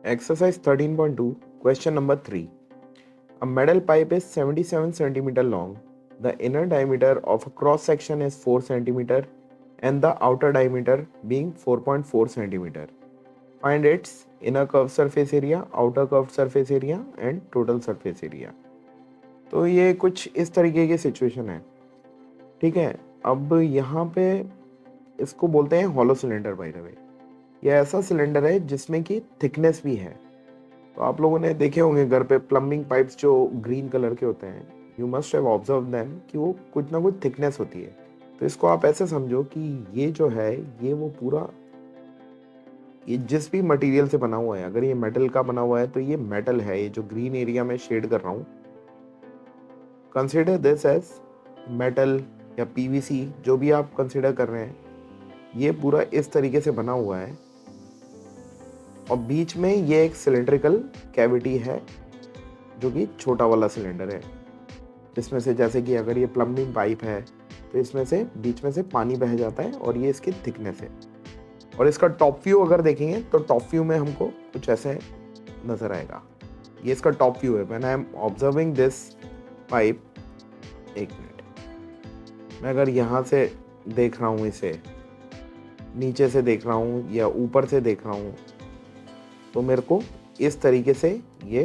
Exercise 13.2, question number 3. A metal pipe is 77 centimeter long. The inner diameter of a cross section is 4 centimeter and the outer diameter being 4.4 centimeter. Find its inner curved surface area, outer curved surface area and total surface area. तो ये कुछ इस तरीके की situation है, ठीक है। अब यहाँ पे इसको बोलते हैं hollow cylinder. By the way, ये ऐसा सिलेंडर है जिसमें कि थिकनेस भी है। तो आप लोगों ने देखे होंगे घर पे प्लम्बिंग पाइप्स जो ग्रीन कलर के होते हैं, you must have observe them कि वो कुछ ना कुछ थिकनेस होती है। तो इसको आप ऐसे समझो कि ये जो है ये वो पूरा, ये जिस भी मटेरियल से बना हुआ है, अगर ये मेटल का बना हुआ है तो ये मेटल है। ये जो ग्रीन एरिया में शेड कर रहा हूँ, कंसिडर दिस एज मेटल या पीवीसी, जो भी आप कंसिडर कर रहे हैं, ये पूरा इस तरीके से बना हुआ है और बीच में ये एक सिलेंड्रिकल कैविटी है जो कि छोटा वाला सिलेंडर है, जिसमें से जैसे कि अगर ये प्लम्बिंग पाइप है तो इसमें से बीच में से पानी बह जाता है और ये इसकी थिकनेस है। और इसका टॉप व्यू अगर देखेंगे तो टॉप व्यू में हमको कुछ ऐसे नजर आएगा। ये इसका टॉप व्यू है। When I am observing this pipe, एक मिनट, मैं अगर यहाँ से देख रहा हूँ, इसे नीचे से देख रहा हूँ या ऊपर से देख रहा हूँ, तो मेरे को इस तरीके से ये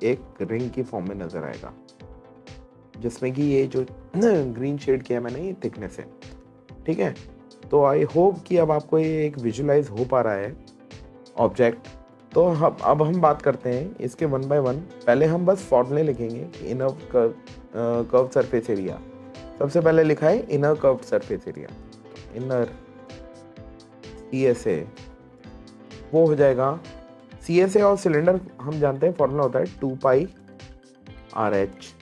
एक रिंग की फॉर्म में नजर आएगा, जिसमें कि ये जो ग्रीन शेड किया मैंने, ये थिकनेस है, ठीक है। तो आई होप कि अब आपको ये एक विजुलाइज हो पा रहा है ऑब्जेक्ट। तो अब हम बात करते हैं इसके वन बाय वन। पहले हम बस फॉर्मूले लिखेंगे कि इनर कर्व सरफेस एरिया। सबसे पहले लिखा है inner curve surface area, inner CSA, वो हो जाएगा CSA। और सिलेंडर हम जानते हैं फॉर्मूला होता है 2 पाई RH।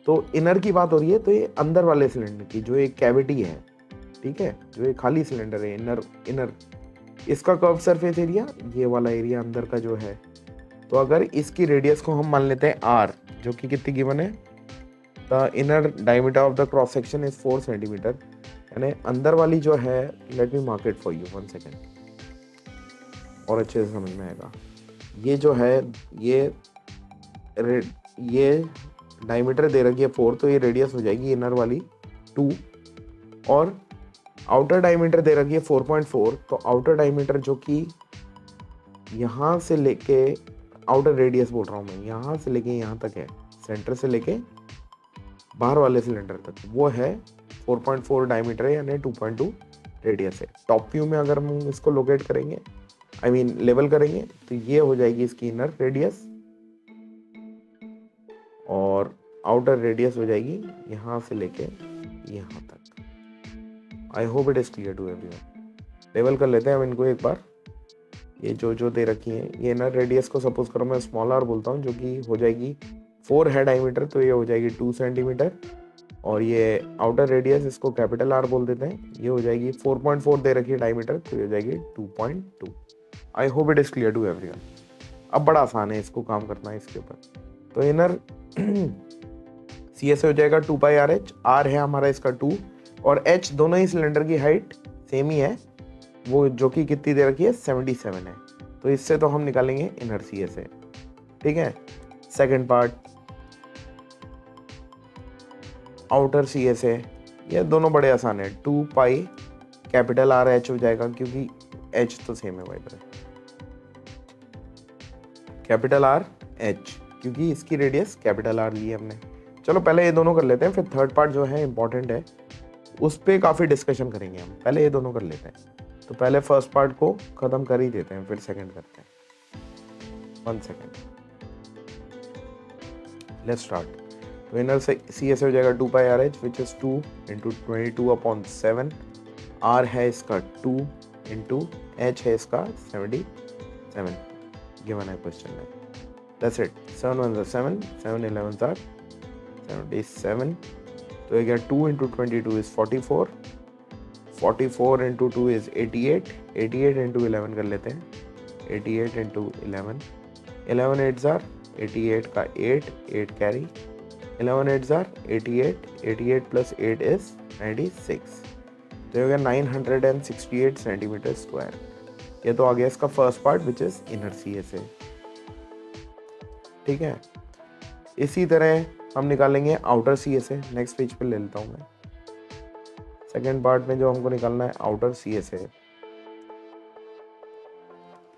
तो इनर की बात हो रही है तो ये अंदर वाले सिलेंडर की जो एक कैविटी है, ठीक है, जो एक खाली सिलेंडर है, इनर इसका कर्व सरफेस एरिया, ये वाला एरिया अंदर का जो है। तो अगर इसकी रेडियस को हम मान लेते हैं R, जो कि कितनी गिवन है, the inner diameter of the cross section is 4 centimetre, यानी अंदर वाली जो है, let me mark it for you 1 second और अच्छे से समझ में आएगा। ये जो है ये डायमीटर दे रखी है 4, तो ये रेडियस हो जाएगी इनर वाली 2, और आउटर डायमीटर दे रखी है 4.4। तो आउटर डायमीटर जो कि यहाँ से लेके, आउटर रेडियस बोल रहा हूँ मैं, यहाँ से लेके यहाँ तक है, सेंटर से लेके बाहर वाले सिलेंडर तक, वो है 4.4 डायमीटर है, यानी 2.2 रेडियस है। टॉप व्यू में अगर हम इसको लोकेट करेंगे, आई मीन लेवल करेंगे, तो ये हो जाएगी इसकी इनर रेडियस और आउटर रेडियस हो जाएगी यहाँ से लेके यहाँ तक। I hope it is clear to everyone. Level कर लेते हैं हम इनको एक बार। ये जो दे रखी है, ये इनर रेडियस को सपोज करो मैं स्मॉल r बोलता हूँ, जो कि हो जाएगी 4 है डायमीटर, तो ये हो जाएगी 2 सेंटीमीटर। और ये आउटर रेडियस, इसको कैपिटल R बोल देते हैं, ये हो जाएगी 4.4 दे रखी है डायमीटर, तो ये हो जाएगी 2.2। I hope it is clear to everyone. अब बड़ा आसान है इसको काम करना है इसके ऊपर। तो इनर CSA हो जाएगा 2 पाई RH, R है हमारा इसका 2 और H, दोनों ही सिलेंडर की हाइट सेम ही है, वो जो कि कितनी दे रखी है 77 है। तो इससे तो हम निकालेंगे इनर CSA, ठीक है। सेकंड पार्ट आउटर CSA, ये दोनों बड़े आसान है, 2 पाई कैपिटल RH हो जाएगा, क्योंकि H तो सेम है भाई, कैपिटल RH, क्योंकि इसकी रेडियस कैपिटल R ली है हमने। चलो पहले ये दोनों कर लेते हैं, फिर थर्ड पार्ट जो है इंपॉर्टेंट है, उस पर काफ़ी डिस्कशन करेंगे हम। पहले ये दोनों कर लेते हैं। तो पहले फर्स्ट पार्ट को ख़त्म कर ही देते हैं, फिर सेकंड करते हैं। 1 सेकेंड, लेट्स स्टार्ट। तो इनर से CSA हो जाएगा 2 पाई RH, which is 2 into 22/7। R है इसका 2 इंटू H है इसका 77 गिवन है क्वेश्चन में। That's it. 7 1s are 7, 7 11s are 77। तो ये क्या, 2 into 22 is 44, 44 into 2 is 88, 88 into 11 कर लेते हैं, 88 इंटू 11, 11 8s are 88 का 8, 8 carry, 11 8s are 88, 88 plus 8 is 96। तो ये हो गया 968 सेंटीमीटर स्क्वायर। ये तो आ गया इसका first part which is inner CSA। ठीक है, इसी तरह हम निकालेंगे आउटर CSA। नेक्स्ट पेज पे ले लेता हूँ मैं। सेकेंड पार्ट में जो हमको निकालना है outer CSA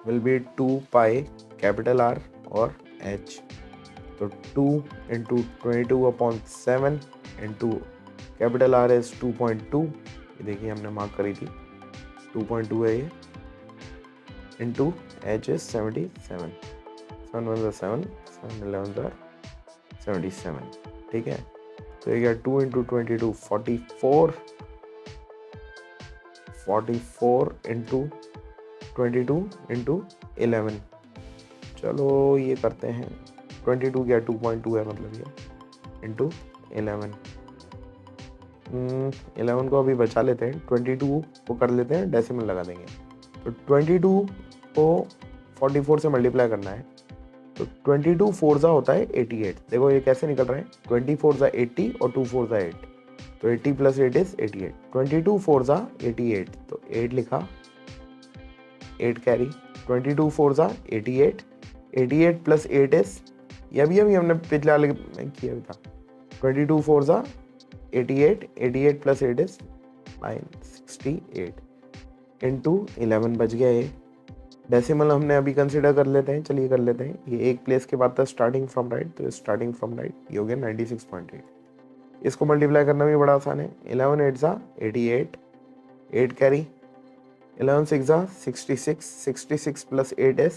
will be 2 pi capital R और H। तो 2 into 22/7 into capital R is 2.2। ये देखिए हमने मार्क करी थी, 2.2 है ये, इंटू H इज 77। 7 1 7, 7 11 77। ठीक है, तो ये गया 2 इंटू 22 44, 44 इंटू 22 इंटू 11। चलो ये करते हैं, 22 गया 2.2 है मतलब ये, इंटू 11। 11 को अभी बचा लेते हैं, 22 को कर लेते हैं डेसिमल लगा देंगे। तो 22 को 44 से मल्टीप्लाई करना है, तो 22 4 होता है 88। देखो ये कैसे निकल रहा है, 20 4 80 और 2 4 8, तो 80 प्लस 8 इज 88। 22 4 88, तो 8 लिखा, 8 कैरी, 22 4 88, 88 प्लस 8 इज, ये अभी हमने पिछले वाले में किया था, 22 4 88, 88 प्लस 8 इज 968 इंटू 11 बच गया ये। डेसिमल हमने अभी कंसिडर कर लेते हैं, चलिए कर लेते हैं। ये एक प्लेस के बाद था स्टार्टिंग फ्रॉम राइट, तो स्टार्टिंग फ्रॉम राइट ये हो गया 96.8। इसको मल्टीप्लाई करना भी बड़ा आसान है, 11 8 88, 8 carry, 11 6 66, 66 plus 8 is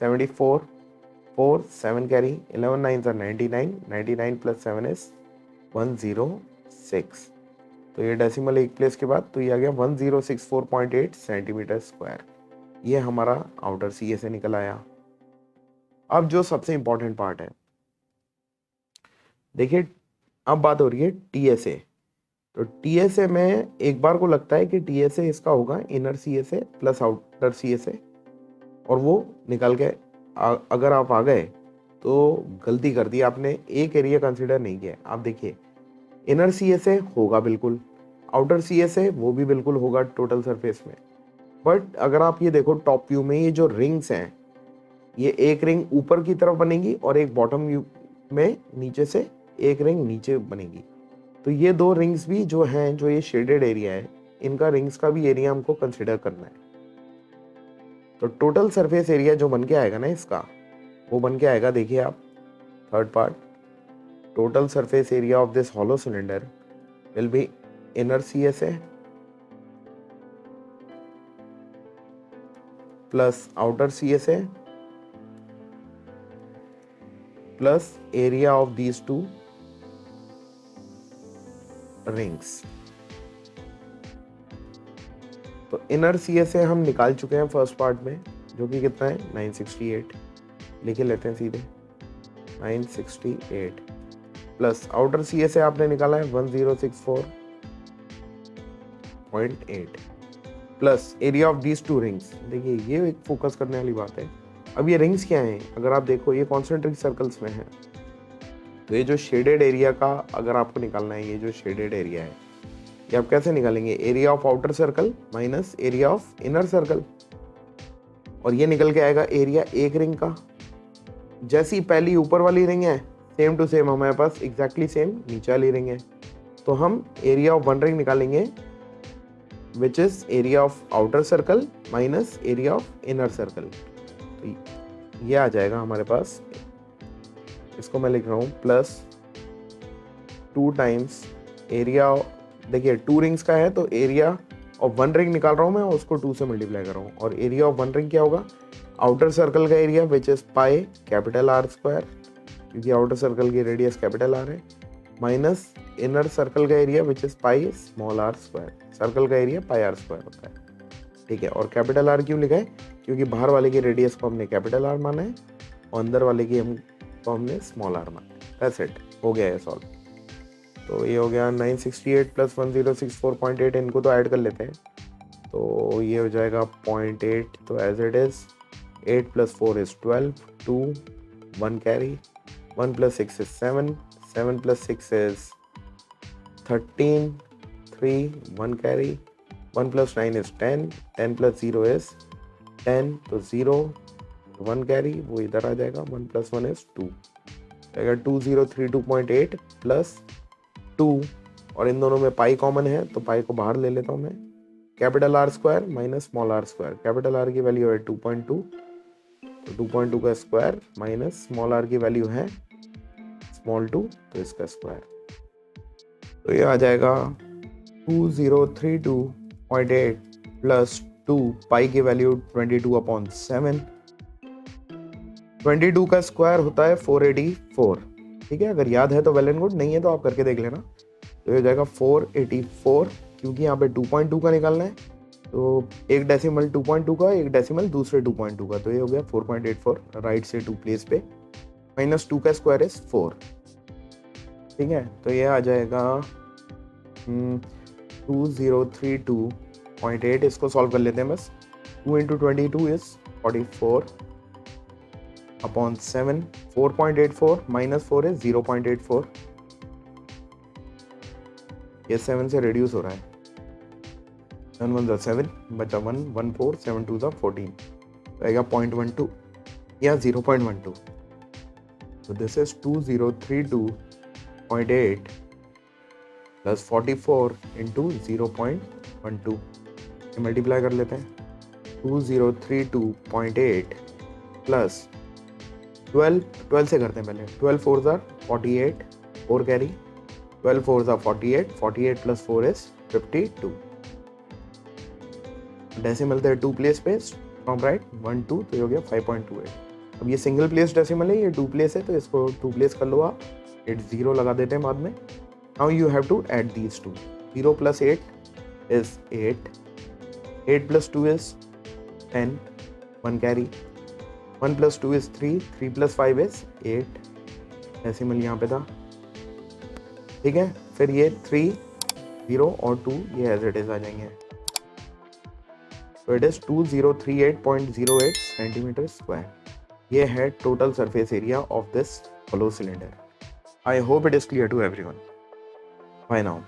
74, 4 7 carry, 11 9 99, 99 plus 7 is 106। तो ये डेसिमल एक प्लेस के बाद, तो ये आ गया 1064.8 सेंटीमीटर स्क्वायर। ये हमारा आउटर CSA निकल आया। अब जो सबसे इंपॉर्टेंट पार्ट है, देखिए अब बात हो रही है TSA। तो TSA में एक बार को लगता है कि TSA इसका होगा inner CSA plus outer CSA, और वो निकल के अगर आप आ गए तो गलती कर दी आपने, एक एरिया कंसिडर नहीं किया। आप देखिए इनर CSA होगा बिल्कुल, आउटर CSA वो भी बिल्कुल होगा टोटल सरफेस में, बट अगर आप ये देखो टॉप व्यू में ये जो रिंग्स हैं, ये एक रिंग ऊपर की तरफ बनेगी और एक बॉटम व्यू में नीचे से एक रिंग नीचे बनेगी। तो ये दो रिंग्स भी जो हैं, जो ये शेडेड एरिया है, इनका रिंग्स का भी एरिया हमको कंसिडर करना है। तो टोटल सरफेस एरिया जो बन के आएगा ना इसका, वो बन के आएगा, देखिए आप third part, total surface area of this hollow cylinder will be inner CSA plus outer CSA plus area of these two rings. तो इनर CSA हम निकाल चुके हैं फर्स्ट पार्ट में, जो कि कितना है 968, लिख लेते हैं सीधे 968, प्लस आउटर CSA आपने निकाला है 1064.8 plus area of these two rings. देखिए ये एक फोकस करने वाली बात है। अब ये रिंग्स क्या हैं, अगर आप देखो ये कॉन्सेंट्रिक सर्कल्स में है, तो ये जो शेडेड एरिया का अगर आपको निकालना है, ये जो शेडेड एरिया है, ये आप कैसे निकालेंगे, area of outer circle minus area of inner circle, और ये निकल के आएगा एरिया एक रिंग का। जैसी पहली ऊपर वाली रिंग है, सेम टू सेम हमारे पास एग्जैक्टली सेम नीचे वाली रिंग है, तो हम एरिया ऑफ वन रिंग निकालेंगे which is area of outer circle minus area of inner circle. तो ये आ जाएगा हमारे पास, इसको मैं लिख रहा हूँ प्लस 2 टाइम्स एरिया, देखिए 2 रिंग्स का है तो एरिया ऑफ वन रिंग निकाल रहा हूँ मैं, उसको 2 से मल्टीप्लाई कर रहा हूँ, और एरिया ऑफ वन रिंग क्या होगा, आउटर सर्कल का area which is pi capital R square, क्योंकि आउटर सर्कल की रेडियस कैपिटल R है, माइनस इनर सर्कल का area which is pi small r square. Circle का एरिया पाई R स्क्वायर होता है, ठीक है। और कैपिटल R क्यों लिखा है, क्योंकि बाहर वाले की रेडियस को हमने कैपिटल R माना है और अंदर वाले की हमने स्मॉल r माना है। दैट्स इट, हो गया है सॉल्व। तो ये हो गया 968 प्लस 1064.8, इनको तो ऐड कर लेते हैं, तो ये हो जाएगा 0.8, तो as it is 8 plus 4 is 12, 2 1 carry, 1 plus 6 is 7, 7 plus 6 is 13, 3 1 carry, 1 plus 9 is 10, 10 plus 0 is 10 तो 0, 1 कैरी वो इधर आ जाएगा, 1 + 1 इज 2, आएगा 2032.8 प्लस 2, और इन दोनों में पाई कॉमन है तो पाई को बाहर ले लेता हूँ मैं। Capital R square minus small R square, capital R की वैल्यू है 2.2, तो 2.2 का स्क्वायर माइनस स्मॉल आर की वैल्यू है स्मॉल 2, तो इसका स्क्वायर, तो ये आ जाएगा 2032.8 प्लस 2, पाई की वैल्यू 22/7, 22 का स्क्वायर होता है 484, ठीक है, अगर याद है तो वेल एंड गुड, नहीं है तो आप करके देख लेना। तो ये हो जाएगा 484, क्योंकि यहाँ पे 2.2 का निकालना है, तो एक डेसिमल 2.2 का, एक डेसिमल दूसरे 2.2 का, तो ये हो गया 4.84, राइट से 2 प्लेस पे, माइनस 2 का स्क्वायर इज 4, ठीक है, तो ये आ जाएगा 2032.8, इसको सॉल्व कर लेते हैं बस। 2 × 22 इज 44/7, 4.84 माइनस 4 इज 0.84, ये 7 से रिड्यूस हो रहा है, 7 1 = 7, बचा 1, 1 4, 7 2 = 14, रहेगा 0.12 या 0.12, तो this is 2032.8 plus 44 into 0.12, multiply कर लेते हैं। 2032.8 प्लस 12 से करते हैं पहले, 12 4 = 48, 4 कैरी, 12 4 = 48, 48 प्लस 4 इज 52, डेसिमल थे 2 प्लेस पे फ्रॉम राइट 1 2, तो ये हो गया 5.28। अब ये सिंगल प्लेस डेसिमल है, ये 2 प्लेस है, तो इसको 2 प्लेस कर लो आप, 8 0 लगा देते हैं बाद में। Now you have to add these two, 0 + 8 is 8, 8 + 2 is 10, 1 carry, 1 + 2 is 3, 3 + 5 is 8, decimal यहाँ पे था, ठीक है, फिर ये 3 0 और 2 ये एज इट इज आ जाएंगे, तो इट इज 2038.08 सेंटीमीटर स्क्वायर, ये है total surface area of this hollow cylinder. I hope it is clear to everyone. Bye now.